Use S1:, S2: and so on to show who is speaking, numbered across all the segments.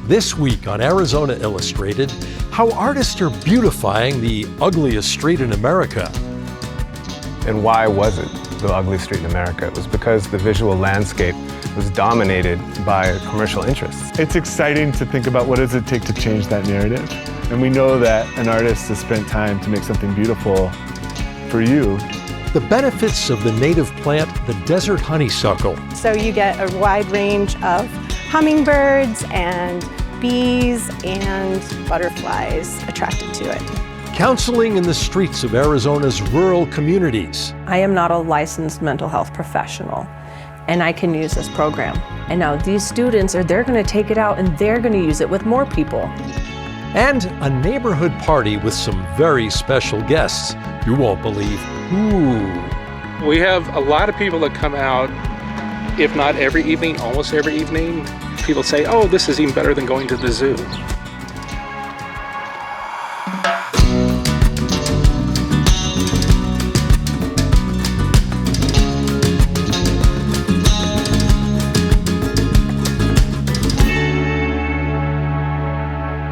S1: This week on Arizona Illustrated, how artists are beautifying the ugliest street in America.
S2: And why was it the ugliest street in America? It was because the visual landscape was dominated by commercial interests.
S3: It's exciting to think about what does it take to change that narrative. And we know that an artist has spent time to make something beautiful for you.
S1: The benefits of the native plant, the desert honeysuckle.
S4: So you get a wide range of hummingbirds and bees and butterflies attracted to it.
S1: Counseling in the streets of Arizona's rural communities.
S5: I am not a licensed mental health professional, and I can use this program. And now these students they're going to take it out and they're going to use it with more people.
S1: And a neighborhood party with some very special guests. You won't believe who.
S6: We have a lot of people that come out, if not every evening, almost every evening. People say, oh, this is even better than going to the zoo.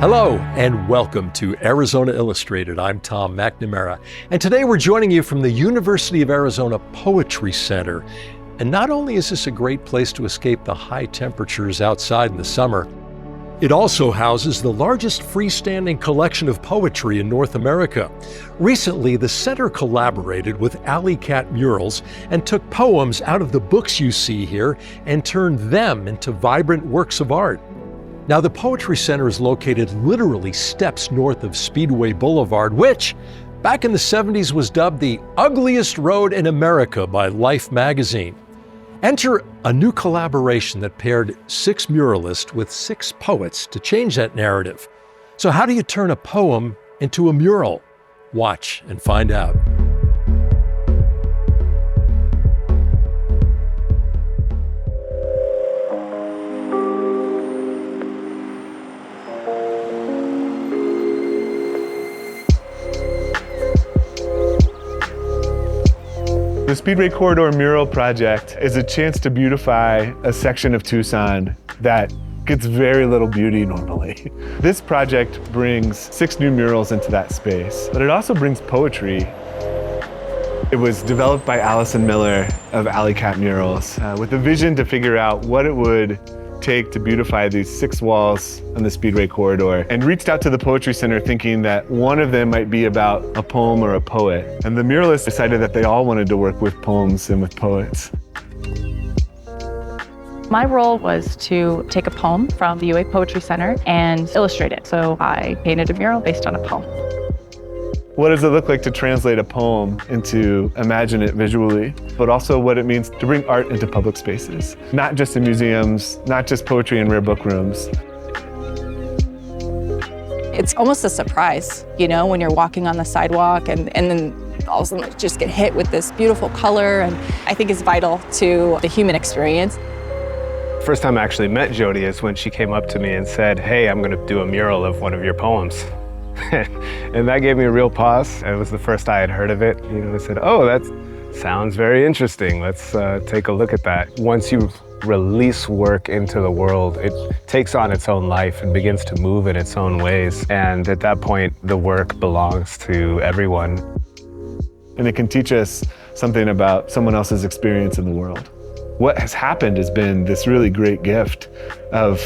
S1: Hello and welcome to Arizona Illustrated. I'm Tom McNamara, and today we're joining you from the University of Arizona Poetry Center. And not only is this a great place to escape the high temperatures outside in the summer, it also houses the largest freestanding collection of poetry in North America. Recently, the center collaborated with Cat Murals and took poems out of the books you see here and turned them into vibrant works of art. Now, the Poetry Center is located literally steps north of Speedway Boulevard, which, back in the 70s, was dubbed the ugliest road in America by Life magazine. Enter a new collaboration that paired 6 muralists with 6 poets to change that narrative. So how do you turn a poem into a mural? Watch and find out.
S3: The Speedway Corridor Mural Project is a chance to beautify a section of Tucson that gets very little beauty normally. This project brings 6 new murals into that space, but it also brings poetry. It was developed by Allison Miller of Cat Murals with a vision to figure out what it would take to beautify these 6 walls on the Speedway corridor, and reached out to the Poetry Center thinking that one of them might be about a poem or a poet. And the muralists decided that they all wanted to work with poems and with poets.
S7: My role was to take a poem from the UA Poetry Center and illustrate it. So I painted a mural based on a poem.
S3: What does it look like to translate a poem into imagine it visually, but also what it means to bring art into public spaces, not just in museums, not just poetry in rare book rooms.
S8: It's almost a surprise, you know, when you're walking on the sidewalk and then all of a sudden you just get hit with this beautiful color, and I think it's vital to the human experience.
S2: First time I actually met Jody is when she came up to me and said, hey, I'm going to do a mural of one of your poems. And that gave me a real pause. It was the first I had heard of it. You know, I said, oh, that sounds very interesting. Let's take a look at that. Once you release work into the world, it takes on its own life and begins to move in its own ways. And at that point, the work belongs to everyone.
S3: And it can teach us something about someone else's experience in the world. What has happened has been this really great gift of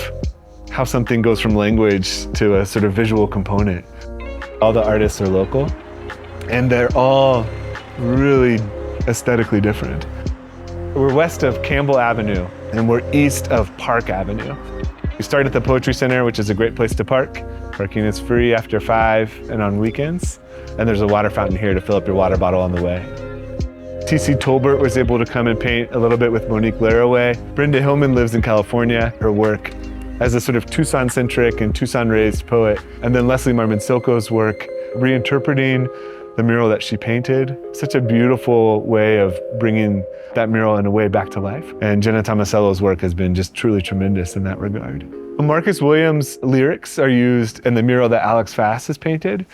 S3: how something goes from language to a sort of visual component. All the artists are local, and they're all really aesthetically different. We're west of Campbell Avenue, and we're east of Park Avenue. We start at the Poetry Center, which is a great place to park. Parking is free after 5 and on weekends, and there's a water fountain here to fill up your water bottle on the way. TC Tolbert was able to come and paint a little bit with Monique Laraway. Brenda Hillman lives in California. Her work as a sort of Tucson-centric and Tucson-raised poet. And then Leslie Marmon-Silko's work, reinterpreting the mural that she painted. Such a beautiful way of bringing that mural in a way back to life. And Jenna Tomasello's work has been just truly tremendous in that regard. Marcus Williams' lyrics are used in the mural that Alex Fass has painted.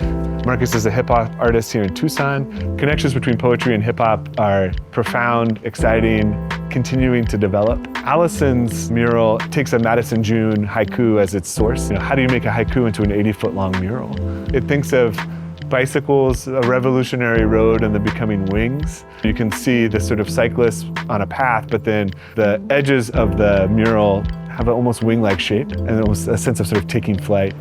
S3: Marcus is a hip-hop artist here in Tucson. Connections between poetry and hip-hop are profound, exciting, continuing to develop. Allison's mural takes a Madison June haiku as its source. How do you make a haiku into an 80-foot-long mural? It thinks of bicycles, a revolutionary road, and the becoming wings. You can see the sort of cyclist on a path, but then the edges of the mural have an almost wing-like shape and almost a sense of sort of taking flight.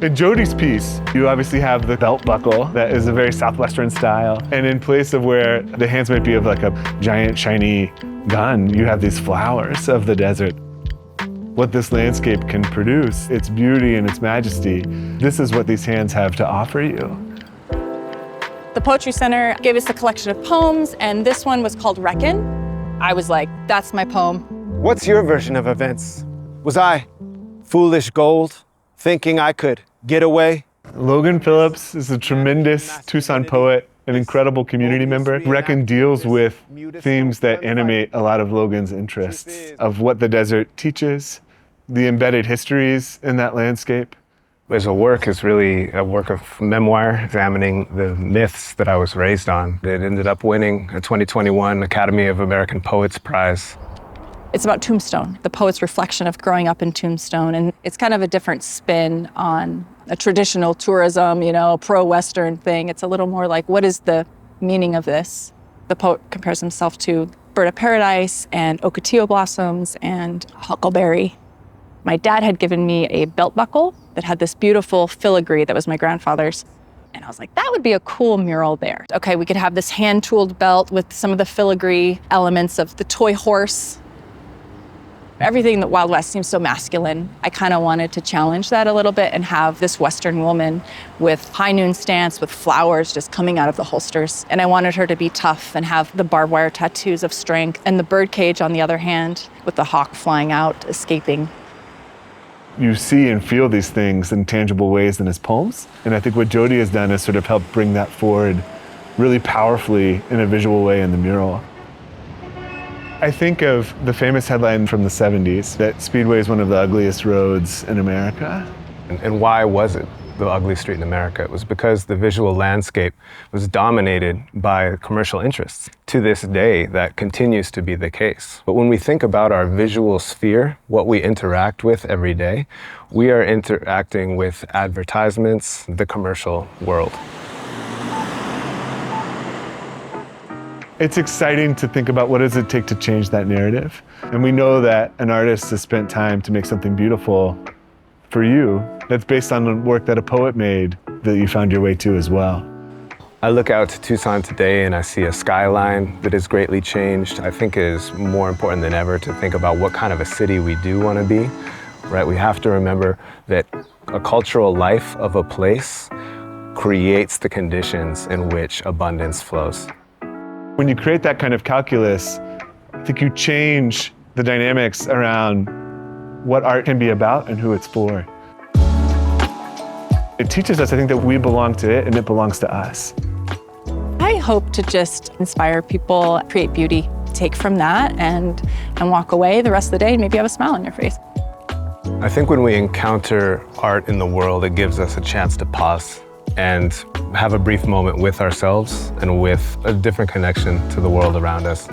S3: In Jody's piece, you obviously have the belt buckle that is a very Southwestern style. And in place of where the hands might be of like a giant shiny gun, you have these flowers of the desert. What this landscape can produce, its beauty and its majesty, this is what these hands have to offer you.
S8: The Poetry Center gave us a collection of poems, and this one was called Reckon. I was like, that's my poem.
S9: What's your version of events? Was I foolish gold, thinking I could get away?
S3: Logan Phillips is a tremendous Tucson poet, an incredible community member. Reckon deals with themes that animate a lot of Logan's interests, of what the desert teaches, the embedded histories in that landscape.
S2: As a work is really a work of memoir, examining the myths that I was raised on. It ended up winning a 2021 Academy of American Poets Prize.
S8: It's about Tombstone, the poet's reflection of growing up in Tombstone. And it's kind of a different spin on a traditional tourism, pro-Western thing. It's a little more like, what is the meaning of this? The poet compares himself to bird of paradise and ocotillo blossoms and huckleberry. My dad had given me a belt buckle that had this beautiful filigree that was my grandfather's. And I was like, that would be a cool mural there. Okay, we could have this hand-tooled belt with some of the filigree elements of the toy horse. Everything that Wild West seems so masculine. I kind of wanted to challenge that a little bit and have this Western woman with high noon stance with flowers just coming out of the holsters. And I wanted her to be tough and have the barbed wire tattoos of strength, and the bird cage on the other hand with the hawk flying out, escaping.
S3: You see and feel these things in tangible ways in his poems. And I think what Jody has done is sort of help bring that forward really powerfully in a visual way in the mural. I think of the famous headline from the 70s that Speedway is one of the ugliest roads in America.
S2: And why was it the ugliest street in America? It was because the visual landscape was dominated by commercial interests. To this day, that continues to be the case. But when we think about our visual sphere, what we interact with every day, we are interacting with advertisements, the commercial world.
S3: It's exciting to think about what does it take to change that narrative. And we know that an artist has spent time to make something beautiful for you that's based on the work that a poet made that you found your way to as well.
S2: I look out to Tucson today and I see a skyline that has greatly changed. I think it is more important than ever to think about what kind of a city we do want to be, right? We have to remember that a cultural life of a place creates the conditions in which abundance flows.
S3: When you create that kind of calculus, I think you change the dynamics around what art can be about and who it's for. It teaches us, I think, that we belong to it and it belongs to us.
S8: I hope to just inspire people, create beauty, take from that and walk away the rest of the day and maybe have a smile on your face.
S2: I think when we encounter art in the world, it gives us a chance to pause and have a brief moment with ourselves and with a different connection to the world around us.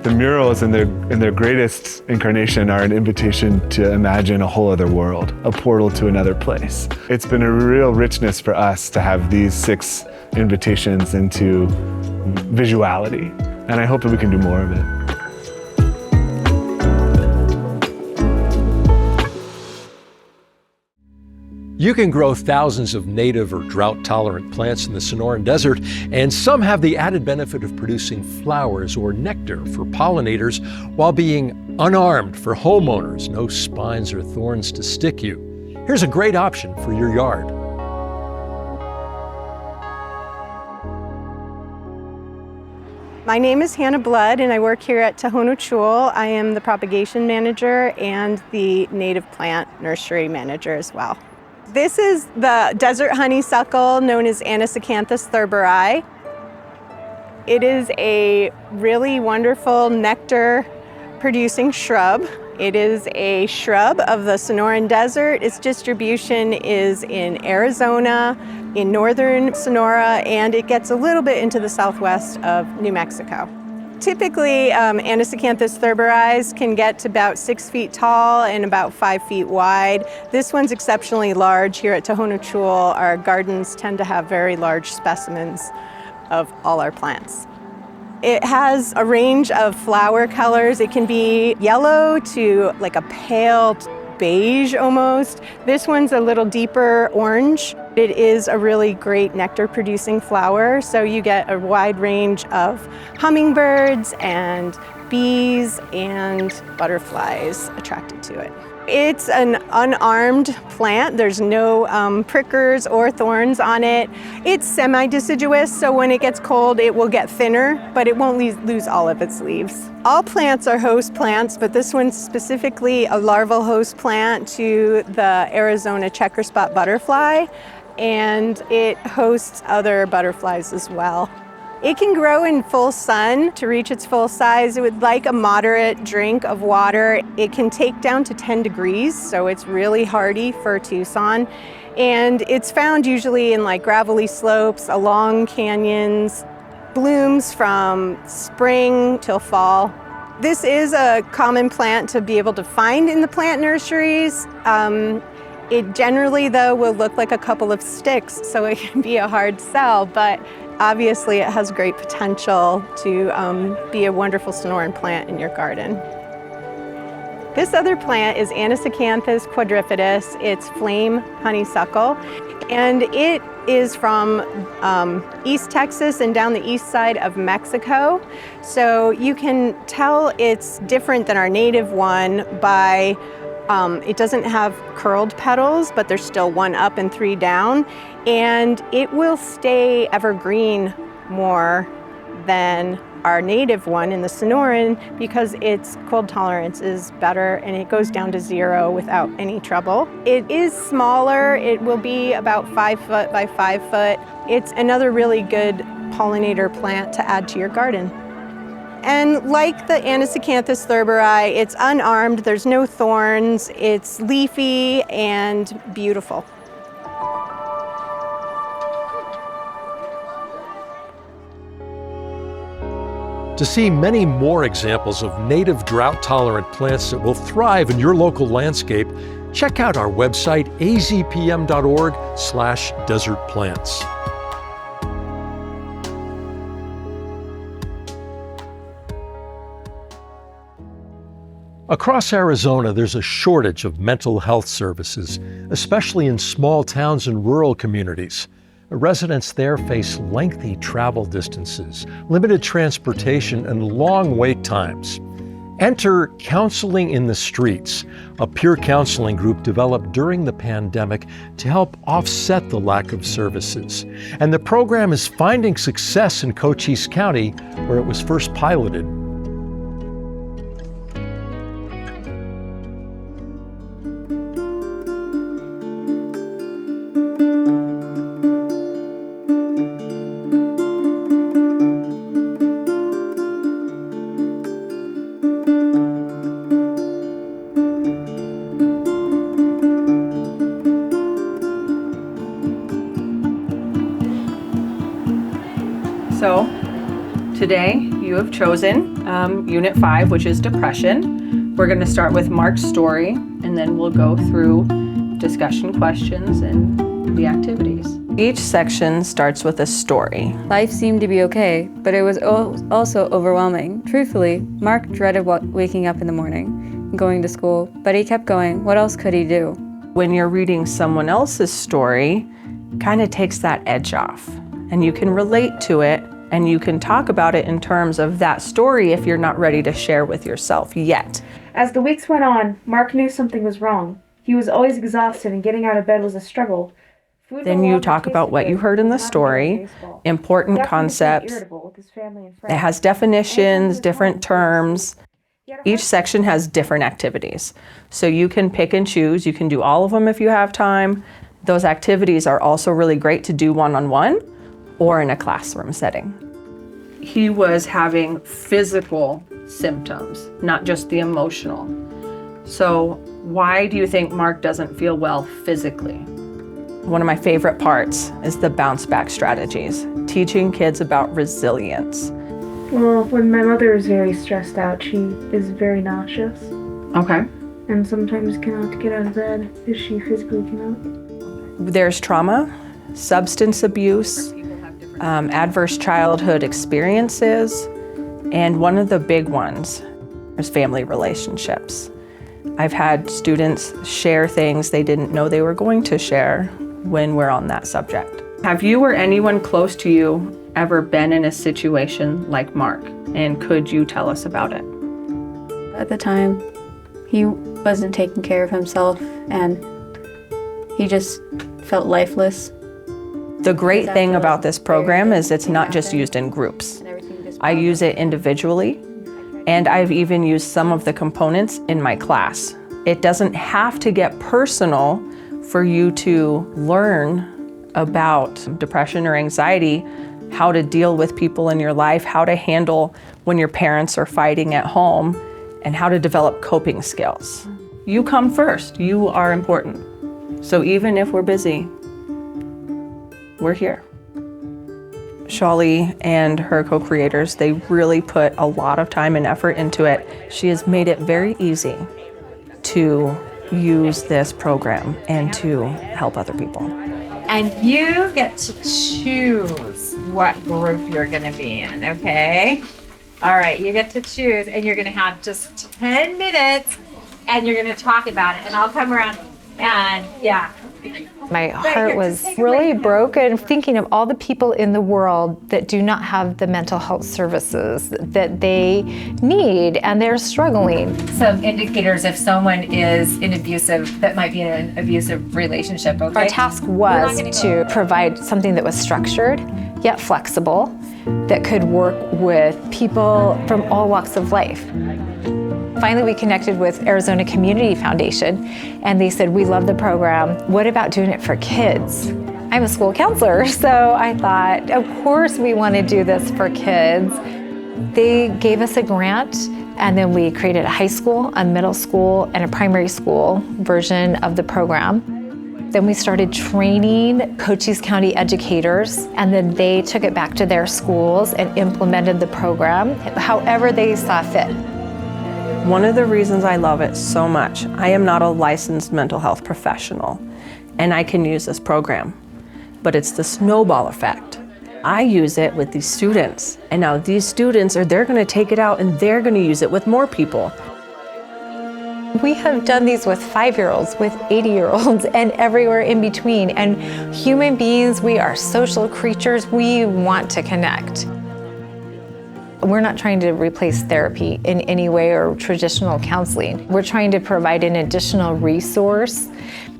S3: The murals in their greatest incarnation are an invitation to imagine a whole other world, a portal to another place. It's been a real richness for us to have these 6 invitations into visuality, and I hope that we can do more of it.
S1: You can grow thousands of native or drought-tolerant plants in the Sonoran Desert, and some have the added benefit of producing flowers or nectar for pollinators while being unarmed for homeowners, no spines or thorns to stick you. Here's a great option for your yard.
S4: My name is Hannah Blood and I work here at Tohono Chul. I am the propagation manager and the native plant nursery manager as well. This is the desert honeysuckle known as Anisacanthus thurberi. It is a really wonderful nectar producing shrub. It is a shrub of the Sonoran Desert. Its distribution is in Arizona, in northern Sonora, and it gets a little bit into the southwest of New Mexico. Typically, Anisacanthus thurberis can get to about 6 feet tall and about 5 feet wide. This one's exceptionally large. Here at Tohono Chul, our gardens tend to have very large specimens of all our plants. It has a range of flower colors. It can be yellow to like a pale beige almost. This one's a little deeper orange. It is a really great nectar producing flower, so you get a wide range of hummingbirds and bees and butterflies attracted to it. It's an unarmed plant. There's no prickers or thorns on it. It's semi-deciduous, so when it gets cold, it will get thinner, but it won't lose all of its leaves. All plants are host plants, but this one's specifically a larval host plant to the Arizona checker spot butterfly, and it hosts other butterflies as well. It can grow in full sun to reach its full size. It would like a moderate drink of water. It can take down to 10 degrees, so it's really hardy for Tucson. And it's found usually in like gravelly slopes, along canyons, blooms from spring till fall. This is a common plant to be able to find in the plant nurseries. It generally, though, will look like a couple of sticks, so it can be a hard sell, but obviously it has great potential to be a wonderful Sonoran plant in your garden. This other plant is Anisacanthus quadrifidus. It's flame honeysuckle, and it is from East Texas and down the east side of Mexico. So you can tell it's different than our native one by it doesn't have curled petals, but there's still 1 up and 3 down, and it will stay evergreen more than our native one in the Sonoran because its cold tolerance is better and it goes down to 0 without any trouble. It is smaller. It will be about 5 foot by 5 foot. It's another really good pollinator plant to add to your garden. And like the Anisacanthus thurberi, it's unarmed, there's no thorns, it's leafy and beautiful.
S1: To see many more examples of native drought-tolerant plants that will thrive in your local landscape, check out our website azpm.org/desertplants. Across Arizona, there's a shortage of mental health services, especially in small towns and rural communities. Residents there face lengthy travel distances, limited transportation, and long wait times. Enter Counseling in the Streets, a peer counseling group developed during the pandemic to help offset the lack of services. And the program is finding success in Cochise County, where it was first piloted.
S5: So today you have chosen Unit 5, which is depression. We're going to start with Mark's story, and then we'll go through discussion questions and the activities. Each section starts with a story.
S10: Life seemed to be okay, but it was also overwhelming. Truthfully, Mark dreaded waking up in the morning and going to school, but he kept going. What else could he do?
S5: When you're reading someone else's story, kind of takes that edge off, and you can relate to it, and you can talk about it in terms of that story if you're not ready to share with yourself yet.
S11: As the weeks went on, Mark knew something was wrong. He was always exhausted and getting out of bed was a struggle.
S5: Then you talk about what you heard in the story, important concepts. It has definitions, different terms. Each section has different activities. So you can pick and choose. You can do all of them if you have time. Those activities are also really great to do one-on-one or in a classroom setting. He was having physical symptoms, not just the emotional. So why do you think Mark doesn't feel well physically? One of my favorite parts is the bounce back strategies, teaching kids about resilience.
S11: Well, when my mother is very stressed out, she is very nauseous.
S5: Okay.
S11: And sometimes cannot get out of bed if she physically cannot.
S5: There's trauma, substance abuse, adverse childhood experiences, and one of the big ones is family relationships. I've had students share things they didn't know they were going to share when we're on that subject. Have you or anyone close to you ever been in a situation like Mark? And could you tell us about it?
S10: At the time, he wasn't taking care of himself and he just felt lifeless.
S5: The great thing about this program is it's not just used in groups. I use it individually, and I've even used some of the components in my class. It doesn't have to get personal for you to learn about depression or anxiety, how to deal with people in your life, how to handle when your parents are fighting at home, and how to develop coping skills. You come first, you are important. So even if we're busy, we're here. Shawley and her co-creators, they really put a lot of time and effort into it. She has made it very easy to use this program and to help other people.
S12: And you get to choose what group you're gonna be in, okay? All right, you get to choose, and you're gonna have just 10 minutes, and you're gonna talk about it, and I'll come around, and yeah.
S13: My heart was really broken thinking of all the people in the world that do not have the mental health services that they need, and they're struggling.
S12: Some indicators if someone is that might be in an abusive relationship, okay?
S13: Our task was to provide something that was structured, yet flexible, that could work with people from all walks of life. Finally, we connected with Arizona Community Foundation, and they said, we love the program. What about doing it for kids? I'm a school counselor, so I thought, of course we want to do this for kids. They gave us a grant, and then we created a high school, a middle school, and a primary school version of the program. Then we started training Cochise County educators, and then they took it back to their schools and implemented the program however they saw fit.
S5: One of the reasons I love it so much, I am not a licensed mental health professional, and I can use this program, but it's the snowball effect. I use it with these students, and now these students they're gonna take it out and they're gonna use it with more people.
S13: We have done these with 5-year-olds, with 80-year-olds, and everywhere in between. And human beings, we are social creatures. We want to connect. We're not trying to replace therapy in any way or traditional counseling. We're trying to provide an additional resource.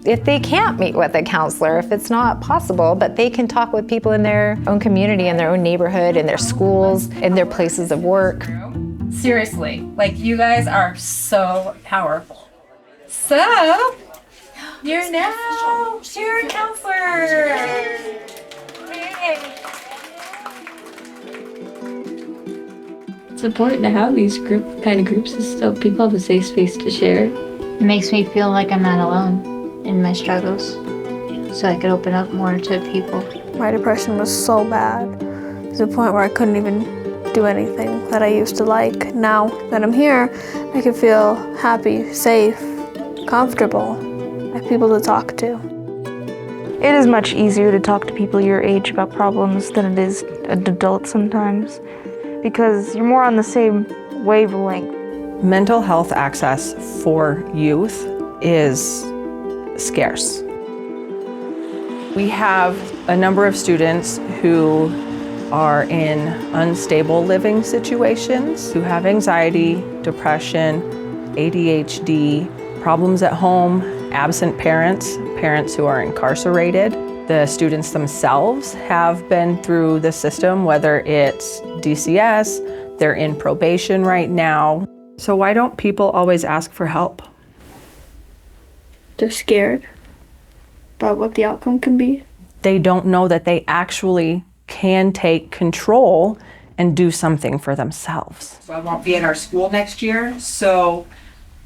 S13: If they can't meet with a counselor, if it's not possible, but they can talk with people in their own community, in their own neighborhood, in their schools, in their places of work.
S12: Seriously, like you guys are so powerful. So, you're now your counselor. Hey.
S14: It's important to have these kind of groups so people have a safe space to share.
S15: It makes me feel like I'm not alone in my struggles, so I could open up more to people.
S16: My depression was so bad to the point where I couldn't even do anything that I used to like. Now that I'm here, I can feel happy, safe, comfortable. I have people to talk to.
S11: It is much easier to talk to people your age about problems than it is an adult sometimes, because you're more on the same wavelength.
S5: Mental health access for youth is scarce. We have a number of students who are in unstable living situations, who have anxiety, depression, ADHD, problems at home, absent parents, parents who are incarcerated. The students themselves have been through the system, whether it's DCS, they're in probation right now. So why don't people always ask for help?
S16: They're scared about what the outcome can be.
S5: They don't know that they actually can take control and do something for themselves. So I won't be at our school next year, so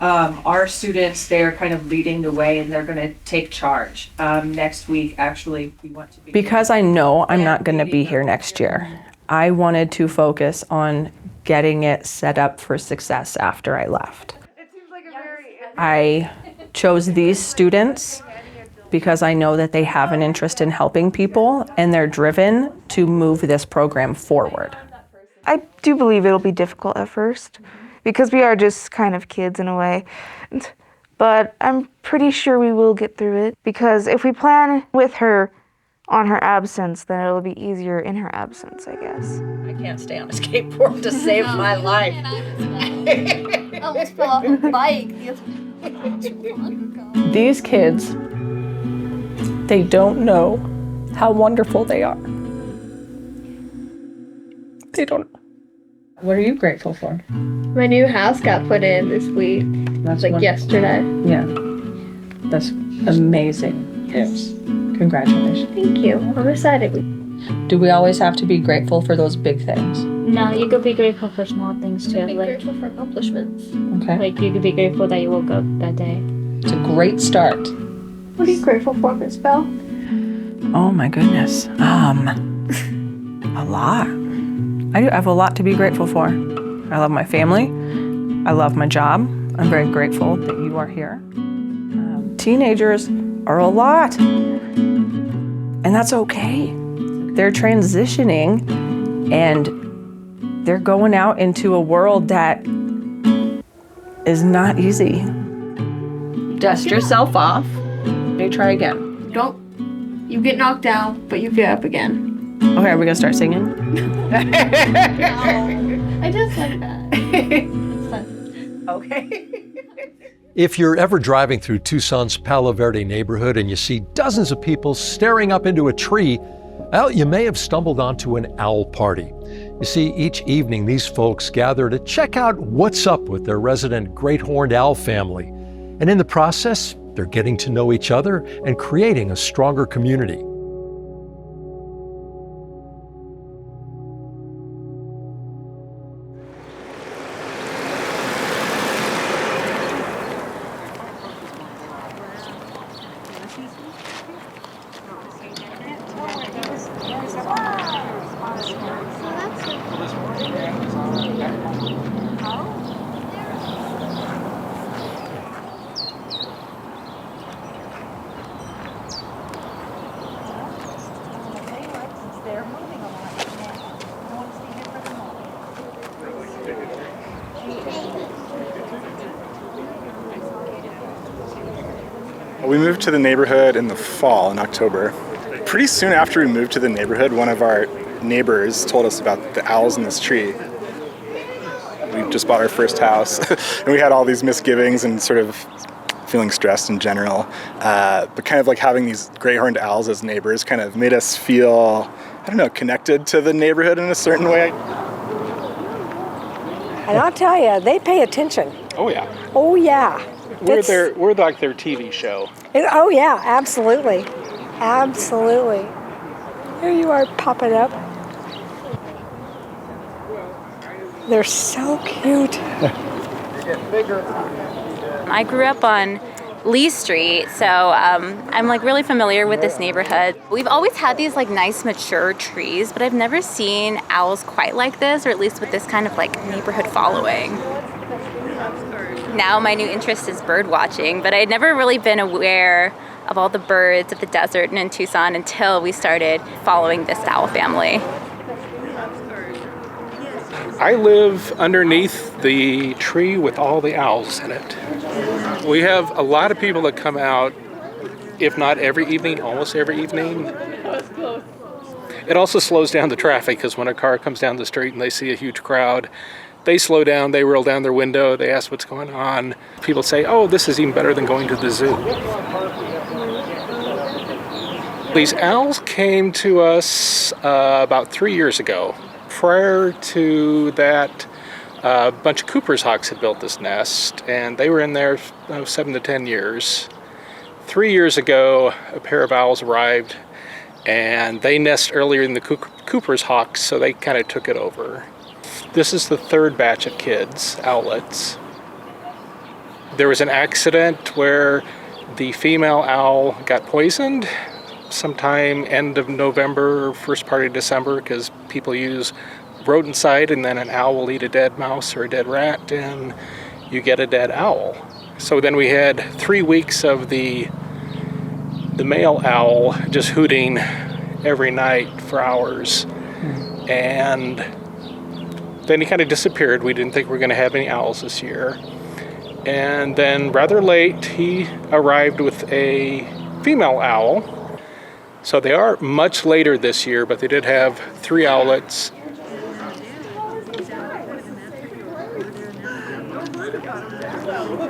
S5: our students, they're kind of leading the way and they're going to take charge. Next week, actually, we want to be... Because I know I'm not going to be here next year, I wanted to focus on getting it set up for success after I left. I chose these students because I know that they have an interest in helping people and they're driven to move this program forward.
S11: I do believe it'll be difficult at first because we are just kind of kids in a way. But I'm pretty sure we will get through it because if we plan with her on her absence, then it'll be easier in her absence, I guess.
S17: I can't stay on a skateboard to save my life.
S16: I almost fell off a bike.
S5: These kids, they don't know how wonderful they are. They don't.
S14: What are you grateful for?
S16: My new house got put in this week, yesterday.
S5: Yeah, that's amazing news. Congratulations.
S16: Thank you. I'm excited.
S14: Do we always have to be grateful for those big things?
S15: No, you could be grateful for small things too.
S16: Be grateful for accomplishments.
S14: Okay.
S15: Like you could be grateful that you woke up that day.
S14: It's a great start.
S16: What are you grateful for, Miss Bell?
S5: Oh my goodness. A lot. I have a lot to be grateful for. I love my family. I love my job. I'm very grateful that you are here. Teenagers are a lot. And that's okay. They're transitioning and they're going out into a world that is not easy. Dust yourself off. Maybe try again.
S16: You get knocked down, but you get up again.
S5: Okay, are we gonna start singing?
S16: I just like that.
S5: Okay.
S1: If you're ever driving through Tucson's Palo Verde neighborhood and you see dozens of people staring up into a tree, well, you may have stumbled onto an owl party. You see, each evening these folks gather to check out what's up with their resident great horned owl family. And in the process, they're getting to know each other and creating a stronger community.
S18: We moved to the neighborhood in the fall, in October. Pretty soon after we moved to the neighborhood, one of our neighbors told us about the owls in this tree. We just bought our first house, and we had all these misgivings and sort of feeling stressed in general. But kind of like having these great horned owls as neighbors kind of made us feel, I don't know, connected to the neighborhood in a certain way.
S17: And I'll tell you, they pay attention.
S6: Oh yeah.
S17: Oh yeah.
S6: We're like their TV show.
S17: Oh yeah, absolutely. Absolutely. Here you are popping up. They're so cute.
S19: I grew up on Lee Street, so I'm like really familiar with this neighborhood. We've always had these like nice mature trees, but I've never seen owls quite like this, or at least with this kind of like neighborhood following. Now my new interest is bird watching, but I'd never really been aware of all the birds of the desert and in Tucson until we started following this owl family.
S6: I live underneath the tree with all the owls in it. We have a lot of people that come out, if not every evening, almost every evening. It also slows down the traffic because when a car comes down the street and they see a huge crowd, they slow down, they roll down their window, they ask what's going on. People say, oh, this is even better than going to the zoo. These owls came to us about 3 years ago. Prior to that, a bunch of Cooper's hawks had built this nest, and they were in there 7 to 10 years. 3 years ago, a pair of owls arrived, and they nest earlier than the Cooper's hawks, so they kind of took it over. This is the third batch of kids, owlets. There was an accident where the female owl got poisoned, sometime end of November, first part of December, because people use rodenticide, and then an owl will eat a dead mouse or a dead rat, and you get a dead owl. So then we had 3 weeks of the male owl just hooting every night for hours. And then he kind of disappeared. We didn't think we were going to have any owls this year. And then rather late, he arrived with a female owl. So they are much later this year, but they did have 3 owlets.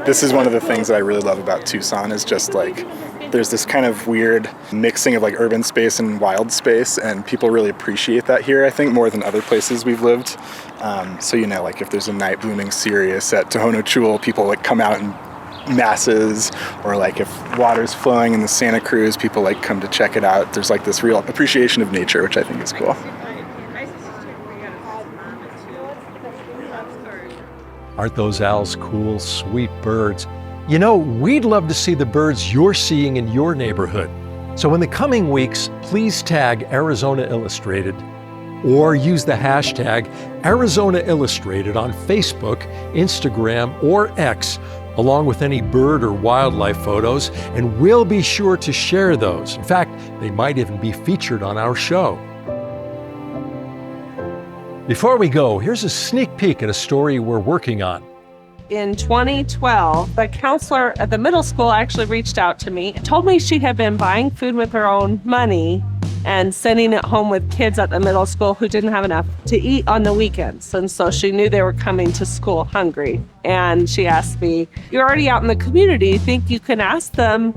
S18: This is one of the things that I really love about Tucson is just like, there's this kind of weird mixing of like urban space and wild space, and people really appreciate that here, I think, more than other places we've lived. So, you know, like if there's a night blooming cereus at Tohono Chul, people like come out in masses, or like if water's flowing in the Santa Cruz, people like come to check it out. There's like this real appreciation of nature, which I think is cool.
S1: Aren't those owls cool, sweet birds? You know, we'd love to see the birds you're seeing in your neighborhood. So in the coming weeks, please tag Arizona Illustrated or use the hashtag Arizona Illustrated on Facebook, Instagram, or X, along with any bird or wildlife photos, and we'll be sure to share those. In fact, they might even be featured on our show. Before we go, here's a sneak peek at a story we're working on.
S20: In 2012, the counselor at the middle school actually reached out to me and told me she had been buying food with her own money and sending it home with kids at the middle school who didn't have enough to eat on the weekends. And so she knew they were coming to school hungry. And she asked me, "You're already out in the community. You think you can ask them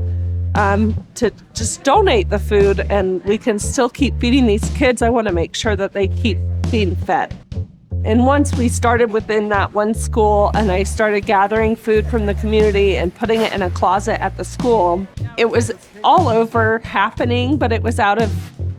S20: to just donate the food and we can still keep feeding these kids? I want to make sure that they keep being fed." And once we started within that one school and I started gathering food from the community and putting it in a closet at the school, it was all over happening, but it was out of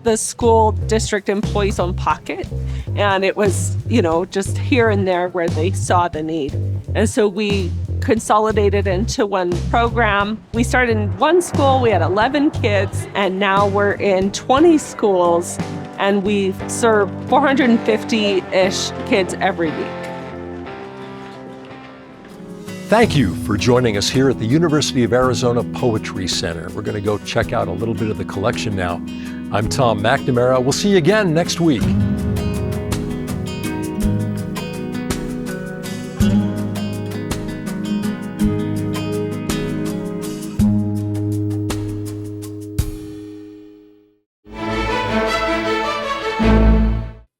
S20: the school district employees' own pocket. And it was, you know, just here and there where they saw the need. And so we consolidated into one program. We started in one school, we had 11 kids, and now we're in 20 schools, and we serve 450-ish kids every week.
S1: Thank you for joining us here at the University of Arizona Poetry Center. We're going to go check out a little bit of the collection now. I'm Tom McNamara. We'll see you again next week.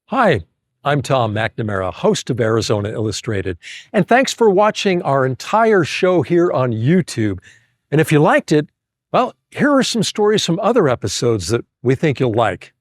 S1: Hi, I'm Tom McNamara, host of Arizona Illustrated, and thanks for watching our entire show here on YouTube. And if you liked it, well, here are some stories from other episodes that we think you'll like.